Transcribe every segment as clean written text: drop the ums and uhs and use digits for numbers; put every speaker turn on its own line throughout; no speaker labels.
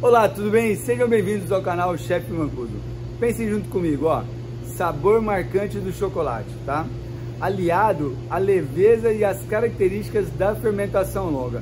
Olá, tudo bem? Sejam bem-vindos ao canal Chefe Mancuso. Pensem junto comigo, ó, sabor marcante do chocolate, tá? Aliado à leveza e às características da fermentação longa.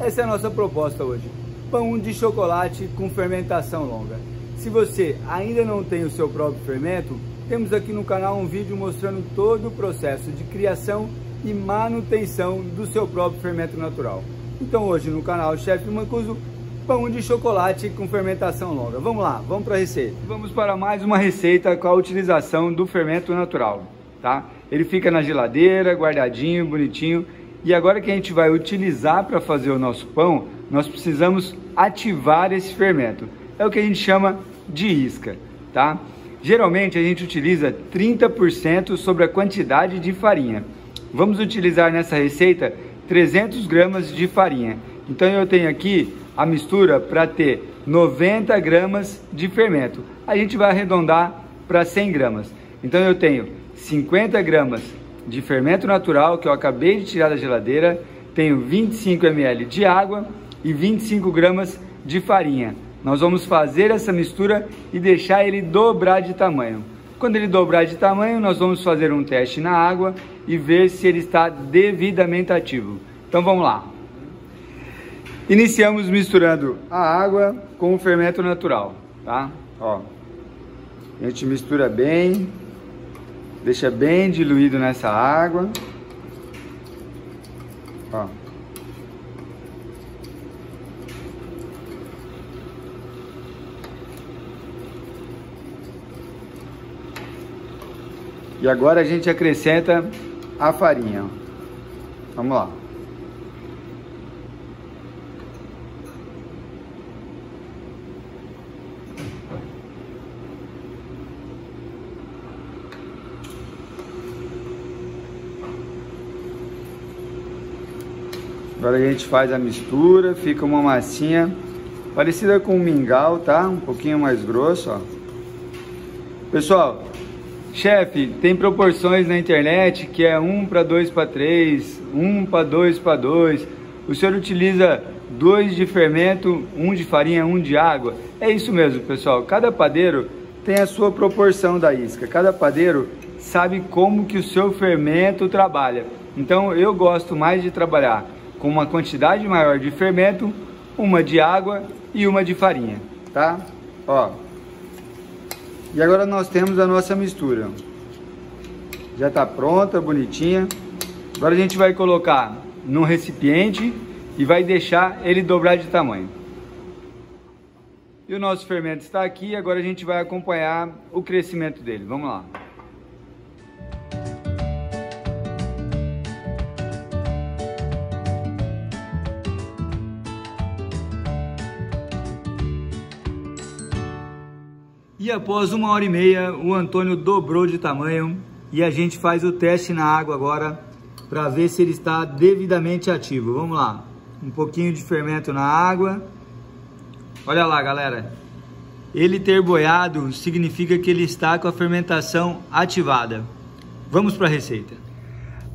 Essa é a nossa proposta hoje, pão de chocolate com fermentação longa. Se você ainda não tem o seu próprio fermento, temos aqui no canal um vídeo mostrando todo o processo de criação e manutenção do seu próprio fermento natural. Então hoje no canal Chefe Mancuso, pão de chocolate com fermentação longa. Vamos lá, vamos para a receita. Vamos para mais uma receita com a utilização do fermento natural, tá? Ele fica na geladeira, guardadinho, bonitinho. E agora que a gente vai utilizar para fazer o nosso pão, nós precisamos ativar esse fermento. É o que a gente chama de isca, tá? Geralmente a gente utiliza 30% sobre a quantidade de farinha. Vamos utilizar nessa receita 300 gramas de farinha. Então eu tenho aqui a mistura para ter 90 gramas de fermento. A gente vai arredondar para 100 gramas. Então eu tenho 50 gramas de fermento natural que eu acabei de tirar da geladeira, tenho 25 ml de água e 25 gramas de farinha. Nós vamos fazer essa mistura e deixar ele dobrar de tamanho. Quando ele dobrar de tamanho, nós vamos fazer um teste na água e ver se ele está devidamente ativo. Então vamos lá. Iniciamos misturando a água com o fermento natural, tá? Ó, a gente mistura bem, deixa bem diluído nessa água. Ó. E agora a gente acrescenta a farinha. Vamos lá. Agora a gente faz a mistura, fica uma massinha parecida com um mingau, tá? Um pouquinho mais grosso, ó. Pessoal, chefe, tem proporções na internet que é 1 para 2 para 3, 1 para 2 para 2. O senhor utiliza 2 de fermento, 1 de farinha, 1 de água. É isso mesmo, pessoal. Cada padeiro tem a sua proporção da isca. Cada padeiro sabe como que o seu fermento trabalha. Então eu gosto mais de trabalhar com uma quantidade maior de fermento, uma de água e uma de farinha, tá? Ó. E agora nós temos a nossa mistura. Já tá pronta, bonitinha. Agora a gente vai colocar num recipiente e vai deixar ele dobrar de tamanho. E o nosso fermento está aqui, agora a gente vai acompanhar o crescimento dele. Vamos lá. E após 1h30, o Antônio dobrou de tamanho e a gente faz o teste na água agora para ver se ele está devidamente ativo. Vamos lá, um pouquinho de fermento na água. Olha lá, galera, ele ter boiado significa que ele está com a fermentação ativada. Vamos para a receita.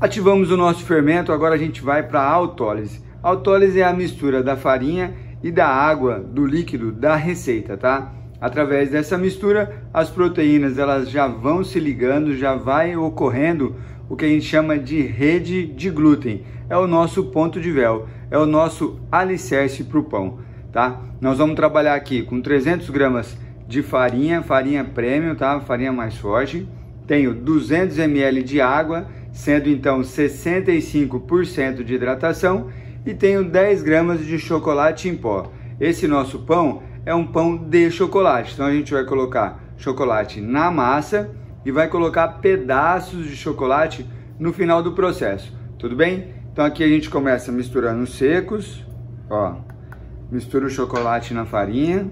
Ativamos o nosso fermento, agora a gente vai para a autólise. A autólise é a mistura da farinha e da água, do líquido da receita, tá? Através dessa mistura, as proteínas elas já vão se ligando, já vai ocorrendo o que a gente chama de rede de glúten. É o nosso ponto de véu, é o nosso alicerce para o pão, tá? Nós vamos trabalhar aqui com 300 gramas de farinha, farinha premium, tá? Farinha mais forte. Tenho 200 ml de água, sendo então 65% de hidratação. E tenho 10 gramas de chocolate em pó. Esse nosso pão é um pão de chocolate, então a gente vai colocar chocolate na massa e vai colocar pedaços de chocolate no final do processo, tudo bem? Então aqui a gente começa misturando os secos, ó, mistura o chocolate na farinha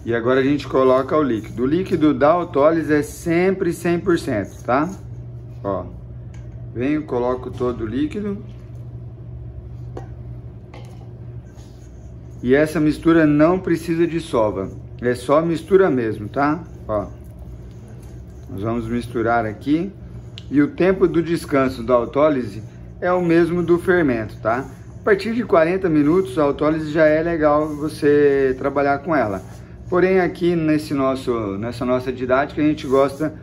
e agora a gente coloca o líquido. O líquido da autólise é sempre 100%, tá? Ó, venho, coloco todo o líquido. E essa mistura não precisa de sova, é só mistura mesmo, tá? Ó, nós vamos misturar aqui. E o tempo do descanso da autólise é o mesmo do fermento, tá? A partir de 40 minutos a autólise já é legal você trabalhar com ela. Porém aqui nessa nossa didática a gente gosta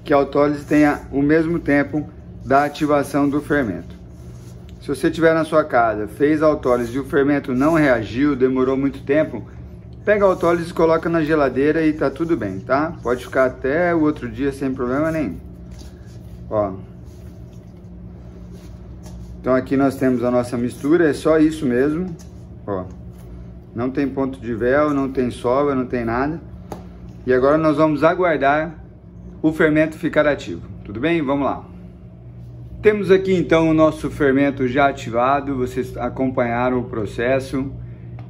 que a autólise tenha o mesmo tempo da ativação do fermento. Se você estiver na sua casa, fez a autólise e o fermento não reagiu, demorou muito tempo, pega a autólise e coloca na geladeira e tá tudo bem, tá? Pode ficar até o outro dia sem problema nenhum. Ó. Então aqui nós temos a nossa mistura, é só isso mesmo, ó. Não tem ponto de véu, não tem sova, não tem nada. E agora nós vamos aguardar o fermento ficar ativo, tudo bem? Vamos lá. Temos aqui então o nosso fermento já ativado, vocês acompanharam o processo.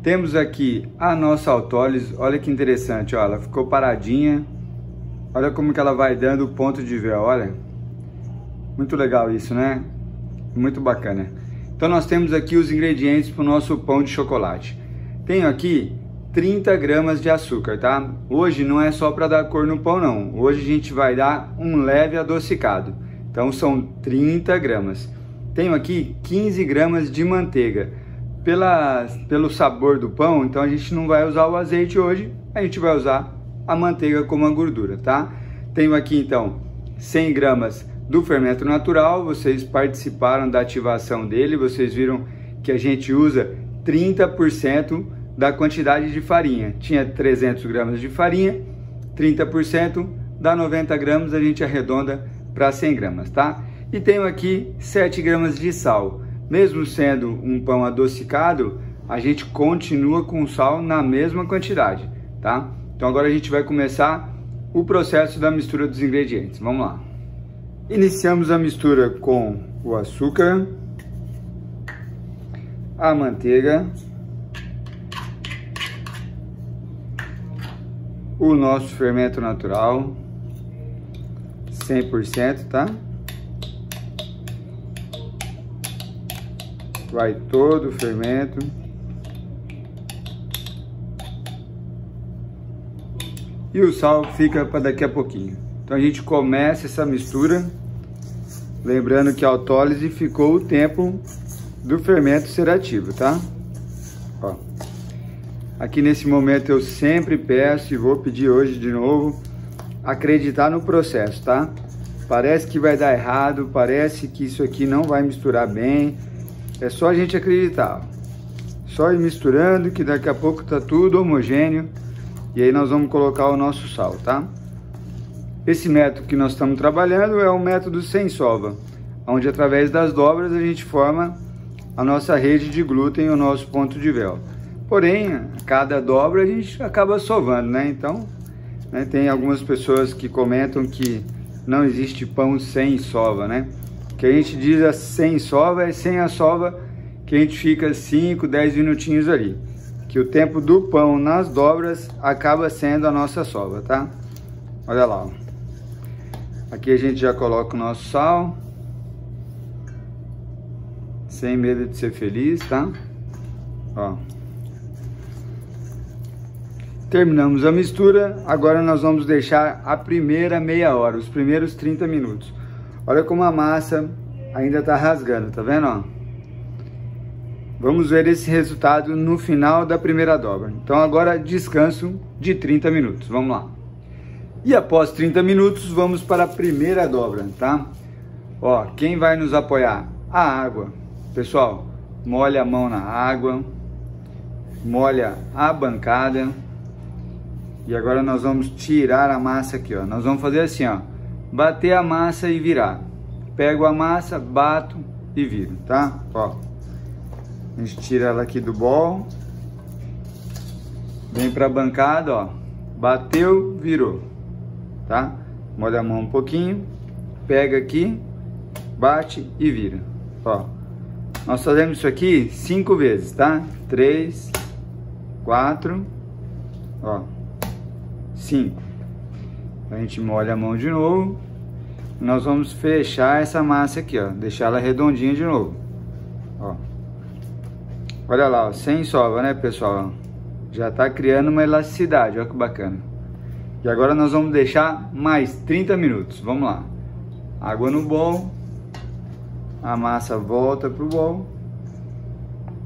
Temos aqui a nossa autólise, olha que interessante, ó, ela ficou paradinha. Olha como que ela vai dando o ponto de véu, olha. Muito legal isso, né? Muito bacana. Então nós temos aqui os ingredientes para o nosso pão de chocolate. Tenho aqui 30 gramas de açúcar, tá? Hoje não é só para dar cor no pão não. Hoje a gente vai dar um leve adocicado. Então são 30 gramas. Tenho aqui 15 gramas de manteiga. Pelo sabor do pão, então a gente não vai usar o azeite hoje. A gente vai usar a manteiga como a gordura, tá? Tenho aqui então 100 gramas do fermento natural, vocês participaram da ativação dele, vocês viram que a gente usa 30% da quantidade de farinha. Tinha 300 gramas de farinha, 30% dá 90 gramas, a gente arredonda para 100 gramas, tá? E tenho aqui 7 gramas de sal. Mesmo sendo um pão adocicado, a gente continua com sal na mesma quantidade, tá? Então agora a gente vai começar o processo da mistura dos ingredientes. Vamos lá. Iniciamos a mistura com o açúcar, a manteiga, o nosso fermento natural, 100%, tá? Vai todo o fermento. E o sal fica para daqui a pouquinho. Então a gente começa essa mistura, lembrando que a autólise ficou o tempo do fermento ser ativo, tá? Ó. Aqui nesse momento eu sempre peço e vou pedir hoje de novo, acreditar no processo, tá? Parece que vai dar errado, parece que isso aqui não vai misturar bem, é só a gente acreditar. Só ir misturando que daqui a pouco tá tudo homogêneo e aí nós vamos colocar o nosso sal, tá? Esse método que nós estamos trabalhando é o método sem sova, onde através das dobras a gente forma a nossa rede de glúten, o nosso ponto de véu. Porém, a cada dobra a gente acaba sovando, né? Então, né, tem algumas pessoas que comentam que não existe pão sem sova, né? Que a gente diz sem sova é sem a sova que a gente fica 5, 10 minutinhos ali. Que o tempo do pão nas dobras acaba sendo a nossa sova, tá? Olha lá, ó. Aqui a gente já coloca o nosso sal, sem medo de ser feliz, tá? Ó. Terminamos a mistura, agora nós vamos deixar a primeira meia hora, os primeiros 30 minutos. Olha como a massa ainda tá rasgando, tá vendo, ó? Vamos ver esse resultado no final da primeira dobra. Então agora descanso de 30 minutos, vamos lá. E após 30 minutos, vamos para a primeira dobra, tá? Ó, quem vai nos apoiar? A água. Pessoal, molha a mão na água, molha a bancada. E agora nós vamos tirar a massa aqui, ó. Nós vamos fazer assim, ó. Bater a massa e virar. Pego a massa, bato e viro, tá? Ó. A gente tira ela aqui do bol. Vem para a bancada, ó. Bateu, virou. Tá? Molha a mão um pouquinho, pega aqui, bate e vira. Ó, nós fazemos isso aqui 5 vezes, tá? 3, 4, ó, 5. A gente molha a mão de novo. Nós vamos fechar essa massa aqui, ó, deixar ela redondinha de novo. Ó, olha lá, ó, sem sova, né, pessoal? Já tá criando uma elasticidade, ó que bacana. E agora nós vamos deixar mais 30 minutos. Vamos lá. Água no bol. A massa volta pro bol.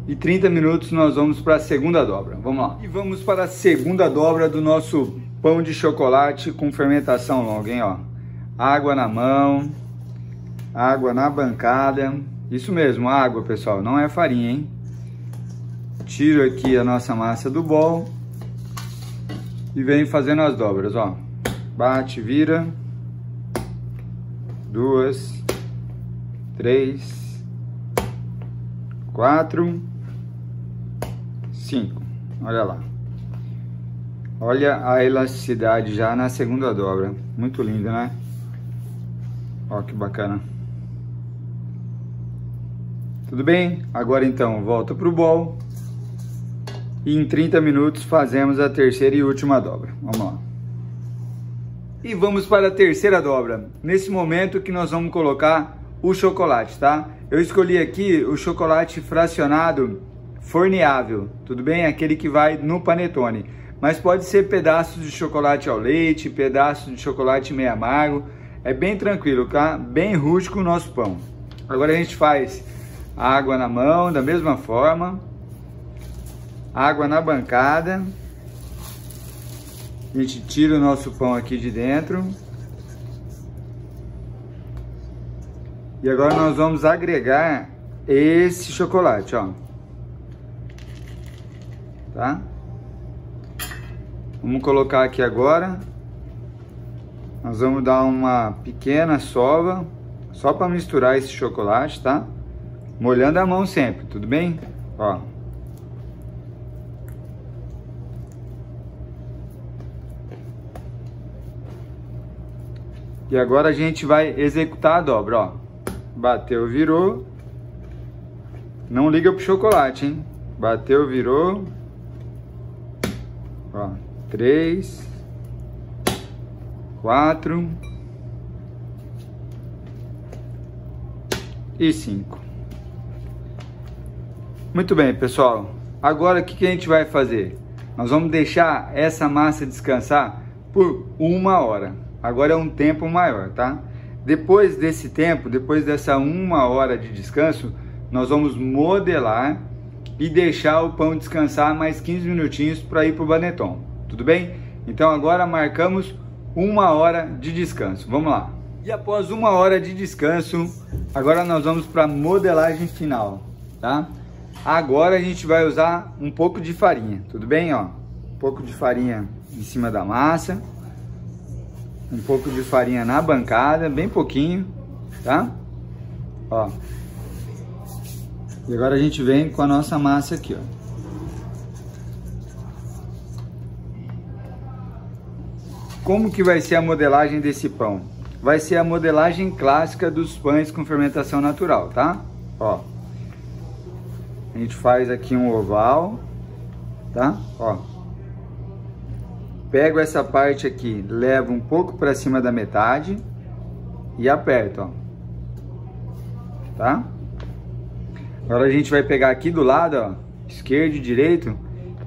e 30 minutos nós vamos para a segunda dobra. Vamos lá. E vamos para a segunda dobra do nosso pão de chocolate com fermentação longa, hein, ó. Água na mão, água na bancada. Isso mesmo, água, pessoal, não é farinha, hein? Tiro aqui a nossa massa do bol e venho fazendo as dobras, ó. Bate, vira. 2, 3, 4, 5. Olha lá. Olha a elasticidade já na segunda dobra. Muito linda, né? Ó, que bacana. Tudo bem? Agora então, volta pro bol. E em 30 minutos fazemos a terceira e última dobra. Vamos lá. E vamos para a terceira dobra. Nesse momento que nós vamos colocar o chocolate, tá? Eu escolhi aqui o chocolate fracionado forneável, tudo bem? Aquele que vai no panetone. Mas pode ser pedaços de chocolate ao leite, pedaços de chocolate meio amargo. É bem tranquilo, tá? Bem rústico o nosso pão. Agora a gente faz água na mão, da mesma forma. Água na bancada. A gente tira o nosso pão aqui de dentro. E agora nós vamos agregar esse chocolate, ó. Tá? Vamos colocar aqui agora. Nós vamos dar uma pequena sova, só para misturar esse chocolate, tá? Molhando a mão sempre, tudo bem? Ó. E agora a gente vai executar a dobra, ó. Bateu, virou. Não liga pro chocolate, hein? Bateu, virou. Ó, 3, 4 e 5. Muito bem, pessoal. Agora o que a gente vai fazer? Nós vamos deixar essa massa descansar por 1 hora. Agora é um tempo maior, tá? Depois desse tempo, depois dessa 1 hora de descanso, nós vamos modelar e deixar o pão descansar mais 15 minutinhos para ir para o baneton. Tudo bem? Então agora marcamos 1 hora de descanso. Vamos lá. E após 1 hora de descanso, agora nós vamos para a modelagem final, tá? Agora a gente vai usar um pouco de farinha, tudo bem? Ó, um pouco de farinha em cima da massa. Um pouco de farinha na bancada, bem pouquinho, tá? Ó. E agora a gente vem com a nossa massa aqui, ó. Como que vai ser a modelagem desse pão? Vai ser a modelagem clássica dos pães com fermentação natural, tá? Ó. A gente faz aqui um oval, tá? Ó. Pego essa parte aqui, levo um pouco para cima da metade e aperto, ó. Tá? Agora a gente vai pegar aqui do lado, ó, esquerdo e direito,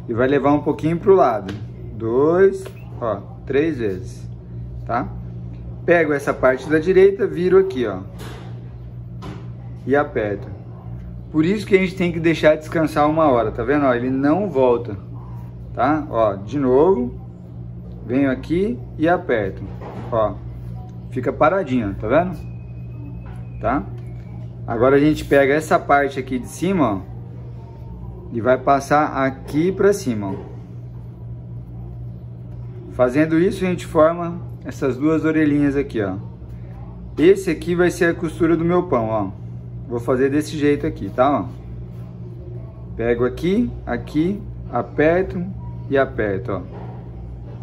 e vai levar um pouquinho pro lado. 2, ó, 3 vezes, tá? Pego essa parte da direita, viro aqui, ó, e aperto. Por isso que a gente tem que deixar descansar 1 hora, tá vendo? Ó, ele não volta, tá? Ó, de novo. Venho aqui e aperto, ó, fica paradinho, tá vendo? Tá? Agora a gente pega essa parte aqui de cima, ó, e vai passar aqui pra cima, ó. Fazendo isso a gente forma essas duas orelhinhas aqui, ó. Esse aqui vai ser a costura do meu pão, ó. Vou fazer desse jeito aqui, tá? Ó. Pego aqui, aqui, aperto e aperto, ó.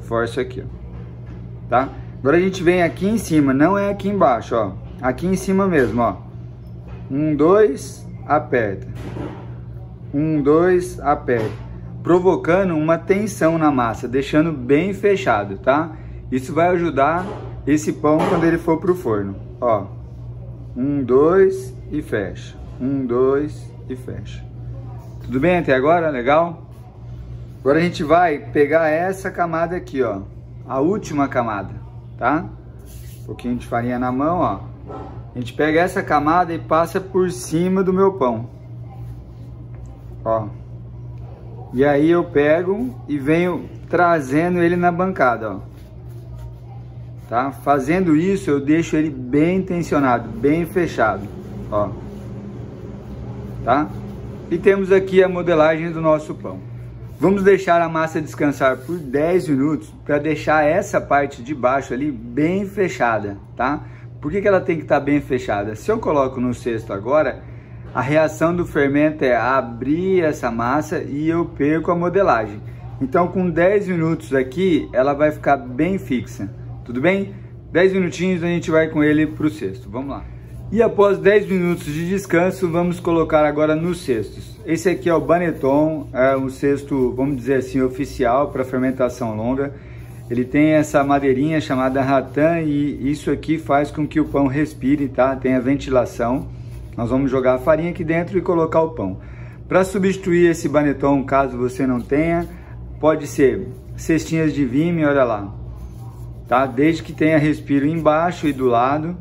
Forço aqui, ó. Tá? Agora a gente vem aqui em cima, não é aqui embaixo, ó. Aqui em cima mesmo, ó. 1, 2, aperta. 1, 2, aperta. Provocando uma tensão na massa, deixando bem fechado, tá? Isso vai ajudar esse pão quando ele for pro forno, ó. 1, 2 e fecha. 1, 2 e fecha. Tudo bem até agora? Legal? Agora a gente vai pegar essa camada aqui, ó, a última camada, tá? Um pouquinho de farinha na mão, ó. A gente pega essa camada e passa por cima do meu pão. ó. E aí eu pego e venho trazendo ele na bancada, ó. Tá? Fazendo isso, eu deixo ele bem tensionado, bem fechado, ó. Tá? E temos aqui a modelagem do nosso pão. Vamos deixar a massa descansar por 10 minutos para deixar essa parte de baixo ali bem fechada, tá? Por que ela tem que estar bem fechada? Se eu coloco no cesto agora, a reação do fermento é abrir essa massa e eu perco a modelagem. Então, com 10 minutos aqui, ela vai ficar bem fixa, tudo bem? 10 minutinhos a gente vai com ele para o cesto, vamos lá. E após 10 minutos de descanso, vamos colocar agora nos cestos. Esse aqui é o Banneton, é um cesto, vamos dizer assim, oficial para fermentação longa. Ele tem essa madeirinha chamada rattan e isso aqui faz com que o pão respire, tá? Tem a ventilação. Nós vamos jogar a farinha aqui dentro e colocar o pão. Para substituir esse Banneton, caso você não tenha, pode ser cestinhas de Vimy, olha lá. Tá? Desde que tenha respiro embaixo e do lado,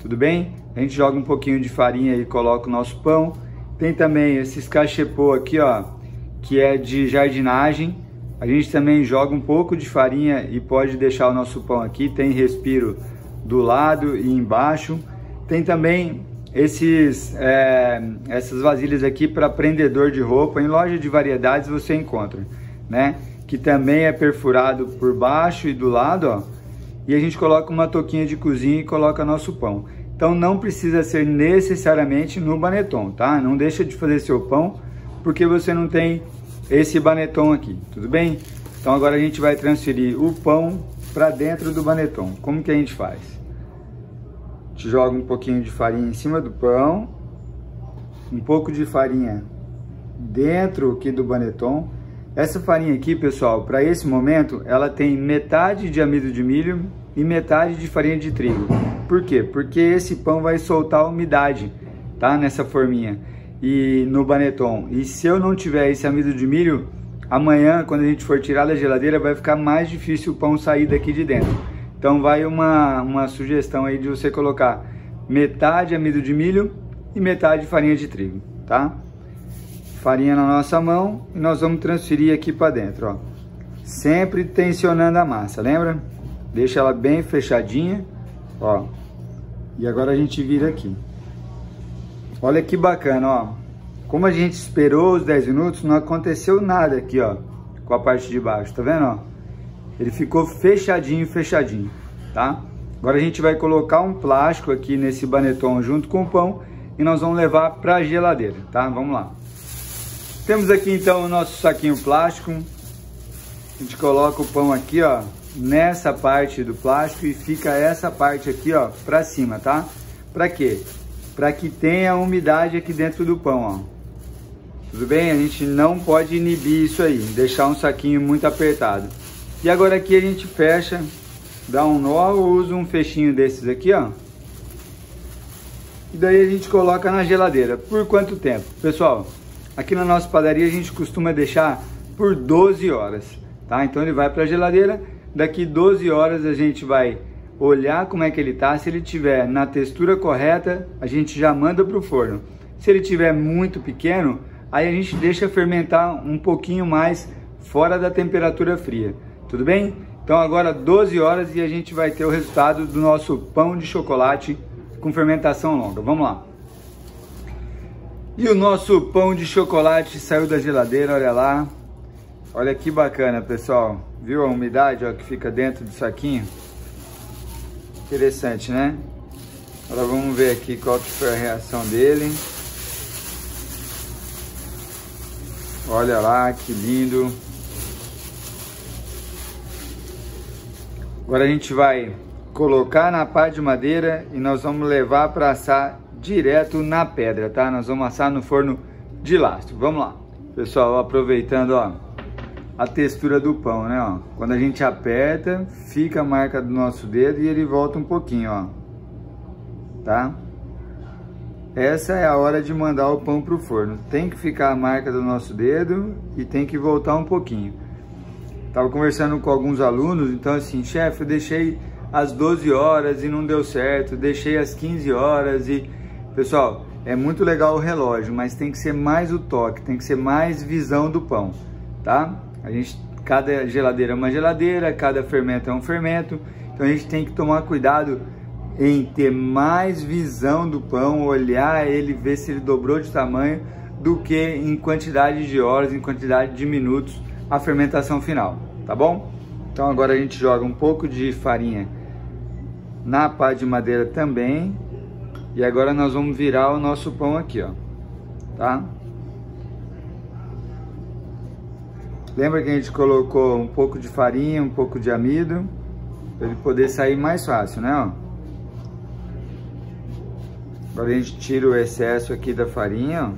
tudo bem? A gente joga um pouquinho de farinha e coloca o nosso pão. Tem também esses cachepô aqui, ó, que é de jardinagem. A gente também joga um pouco de farinha e pode deixar o nosso pão aqui. Tem respiro do lado e embaixo. Tem também essas vasilhas aqui para prendedor de roupa. Em loja de variedades você encontra, né? Que também é perfurado por baixo e do lado, ó. E a gente coloca uma touquinha de cozinha e coloca nosso pão. Então não precisa ser necessariamente no Banneton, tá? Não deixa de fazer seu pão porque você não tem esse Banneton aqui, tudo bem? Então agora a gente vai transferir o pão para dentro do Banneton. Como que a gente faz? A gente joga um pouquinho de farinha em cima do pão, um pouco de farinha dentro aqui do Banneton. Essa farinha aqui, pessoal, para esse momento, ela tem metade de amido de milho e metade de farinha de trigo. Por quê? Porque esse pão vai soltar umidade, tá? Nessa forminha e no Banneton. E se eu não tiver esse amido de milho, amanhã, quando a gente for tirar da geladeira, vai ficar mais difícil o pão sair daqui de dentro. Então vai uma sugestão aí de você colocar metade amido de milho e metade farinha de trigo, tá? Farinha na nossa mão e nós vamos transferir aqui para dentro, ó. Sempre tensionando a massa, lembra? Deixa ela bem fechadinha, ó. E agora a gente vira aqui. Olha que bacana, ó. Como a gente esperou os 10 minutos, não aconteceu nada aqui, ó, com a parte de baixo, tá vendo, ó? Ele ficou fechadinho, fechadinho, tá? Agora a gente vai colocar um plástico aqui nesse Banneton junto com o pão e nós vamos levar para a geladeira, tá? Vamos lá. Temos aqui então o nosso saquinho plástico. A gente coloca o pão aqui, ó, nessa parte do plástico e fica essa parte aqui, ó, para cima, tá? Para quê? Para que tenha umidade aqui dentro do pão, ó. Tudo bem? A gente não pode inibir isso aí, deixar um saquinho muito apertado. E agora aqui a gente fecha, dá um nó ou usa um fechinho desses aqui, ó. E daí a gente coloca na geladeira. Por quanto tempo? Pessoal, aqui na nossa padaria a gente costuma deixar por 12 horas, tá? Então ele vai para a geladeira, daqui 12 horas a gente vai olhar como é que ele tá. Se ele tiver na textura correta, a gente já manda para o forno. Se ele tiver muito pequeno, aí a gente deixa fermentar um pouquinho mais fora da temperatura fria, tudo bem? Então agora 12 horas e a gente vai ter o resultado do nosso pão de chocolate com fermentação longa. Vamos lá. E o nosso pão de chocolate saiu da geladeira, olha lá. Olha que bacana, pessoal. Viu a umidade, ó, que fica dentro do saquinho? Interessante, né? Agora vamos ver aqui qual que foi a reação dele. Olha lá, que lindo. Agora a gente vai colocar na pá de madeira e nós vamos levar para assar direto na pedra, tá? Nós vamos assar no forno de lastro. Vamos lá. Pessoal, aproveitando, ó, a textura do pão, né, ó. Quando a gente aperta, fica a marca do nosso dedo e ele volta um pouquinho, ó. Tá? Essa é a hora de mandar o pão pro forno. Tem que ficar a marca do nosso dedo e tem que voltar um pouquinho. Tava conversando com alguns alunos, então assim, chefe, eu deixei às 12 horas e não deu certo, deixei às 15 horas e... Pessoal, é muito legal o relógio, mas tem que ser mais o toque, tem que ser mais visão do pão, tá? Cada geladeira é uma geladeira, cada fermento é um fermento, então a gente tem que tomar cuidado em ter mais visão do pão, olhar ele, ver se ele dobrou de tamanho, do que em quantidade de horas, em quantidade de minutos, a fermentação final, tá bom? Então agora a gente joga um pouco de farinha na pá de madeira também, e agora nós vamos virar o nosso pão aqui, ó, tá? Lembra que a gente colocou um pouco de farinha, um pouco de amido, para ele poder sair mais fácil, né, ó? Agora a gente tira o excesso aqui da farinha, ó.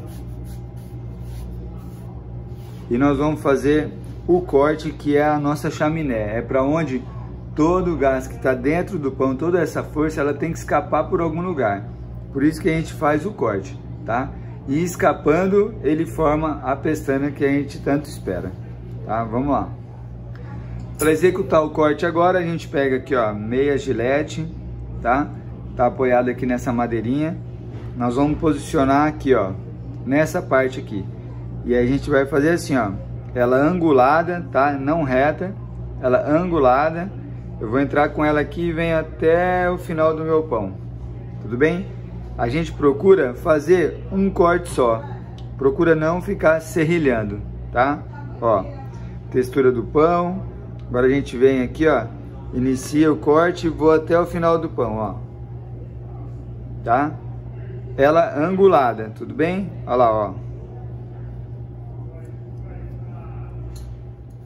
E nós vamos fazer o corte, que é a nossa chaminé. É para onde todo o gás que está dentro do pão, toda essa força, ela tem que escapar por algum lugar. Por isso que a gente faz o corte, tá? E escapando, ele forma a pestana que a gente tanto espera, tá? Vamos lá. Para executar o corte agora, a gente pega aqui, ó, meia gilete, tá? Tá apoiado aqui nessa madeirinha. Nós vamos posicionar aqui, ó, nessa parte aqui. E aí a gente vai fazer assim, ó, ela angulada, tá? Não reta, ela angulada. Eu vou entrar com ela aqui e vem até o final do meu pão. Tudo bem? A gente procura fazer um corte só. Procura não ficar serrilhando, tá? Ó, textura do pão. Agora a gente vem aqui, ó, inicia o corte e vou até o final do pão, ó. Tá? Ela angulada, tudo bem? Olha lá, ó.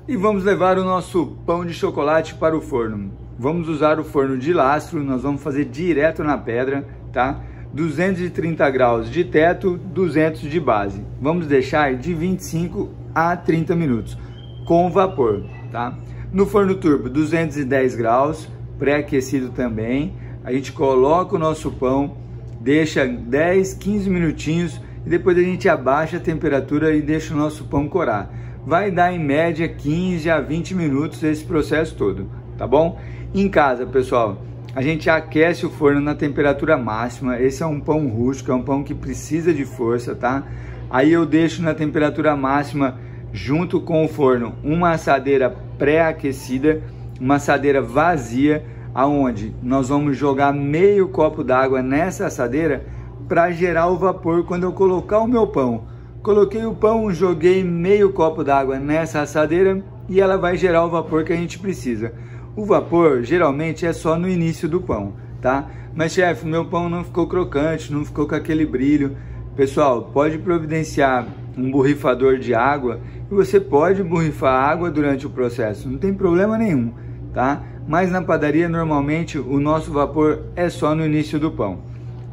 E vamos levar o nosso pão de chocolate para o forno. Vamos usar o forno de lastro, nós vamos fazer direto na pedra, tá? 230 graus de teto, 200 de base. Vamos deixar de 25 a 30 minutos, com vapor, tá? No forno turbo, 210 graus, pré-aquecido também. A gente coloca o nosso pão, deixa 10, 15 minutinhos e depois a gente abaixa a temperatura e deixa o nosso pão corar. Vai dar em média 15 a 20 minutos esse processo todo, tá bom? Em casa, pessoal, a gente aquece o forno na temperatura máxima. Esse é um pão rústico, é um pão que precisa de força, tá? Aí eu deixo na temperatura máxima, junto com o forno, uma assadeira pré-aquecida, uma assadeira vazia, aonde nós vamos jogar meio copo d'água nessa assadeira para gerar o vapor quando eu colocar o meu pão. Coloquei o pão, joguei meio copo d'água nessa assadeira e ela vai gerar o vapor que a gente precisa. O vapor geralmente é só no início do pão, tá? Mas chefe, meu pão não ficou crocante, não ficou com aquele brilho. Pessoal, pode providenciar um borrifador de água e você pode borrifar água durante o processo, não tem problema nenhum, tá? Mas na padaria normalmente o nosso vapor é só no início do pão.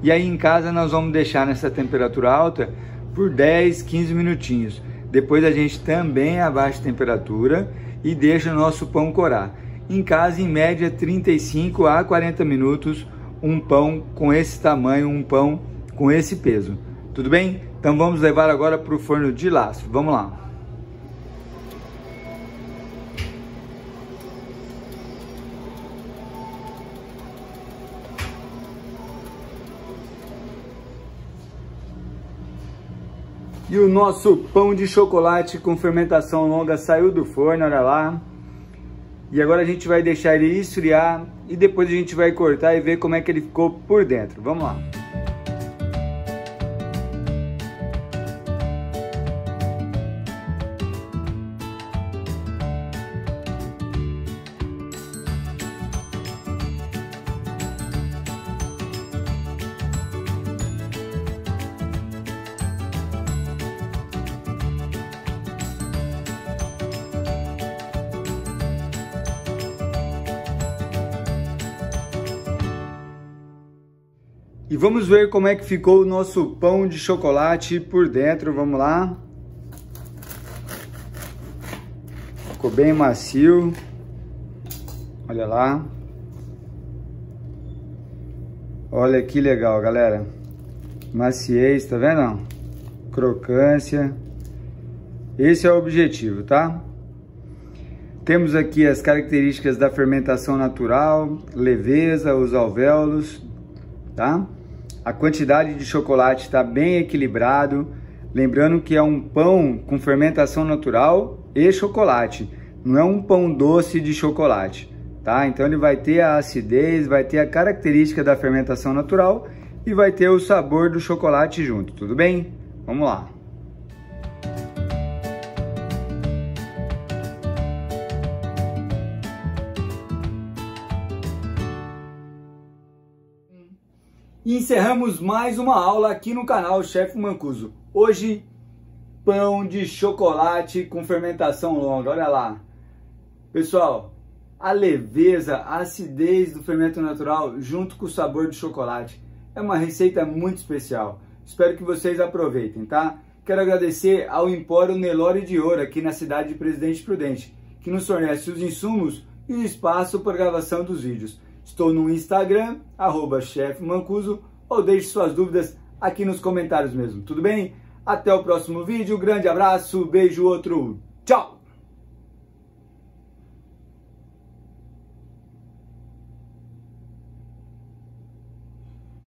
E aí em casa nós vamos deixar nessa temperatura alta por 10, 15 minutinhos. Depois a gente também abaixa a temperatura e deixa o nosso pão corar. Em casa, em média, 35 a 40 minutos, um pão com esse tamanho, um pão com esse peso. Tudo bem? Então vamos levar agora para o forno de lastro. Vamos lá. E o nosso pão de chocolate com fermentação longa saiu do forno, olha lá. E agora a gente vai deixar ele esfriar e depois a gente vai cortar e ver como é que ele ficou por dentro. Vamos lá. E vamos ver como é que ficou o nosso pão de chocolate por dentro, vamos lá. Ficou bem macio, olha lá. Olha que legal, galera. Maciez, tá vendo? Crocância. Esse é o objetivo, tá? Temos aqui as características da fermentação natural, leveza, os alvéolos, tá? A quantidade de chocolate está bem equilibrado. Lembrando que é um pão com fermentação natural e chocolate. Não é um pão doce de chocolate, tá? Então ele vai ter a acidez, vai ter a característica da fermentação natural e vai ter o sabor do chocolate junto, tudo bem? Vamos lá. E encerramos mais uma aula aqui no canal Chefe Mancuso. Hoje, pão de chocolate com fermentação longa, olha lá. Pessoal, a leveza, a acidez do fermento natural junto com o sabor do chocolate é uma receita muito especial. Espero que vocês aproveitem, tá? Quero agradecer ao Empório Nelore de Ouro aqui na cidade de Presidente Prudente, que nos fornece os insumos e o espaço para gravação dos vídeos. Estou no Instagram, @chefmancuso, ou deixe suas dúvidas aqui nos comentários mesmo, tudo bem? Até o próximo vídeo, grande abraço, beijo, outro, tchau!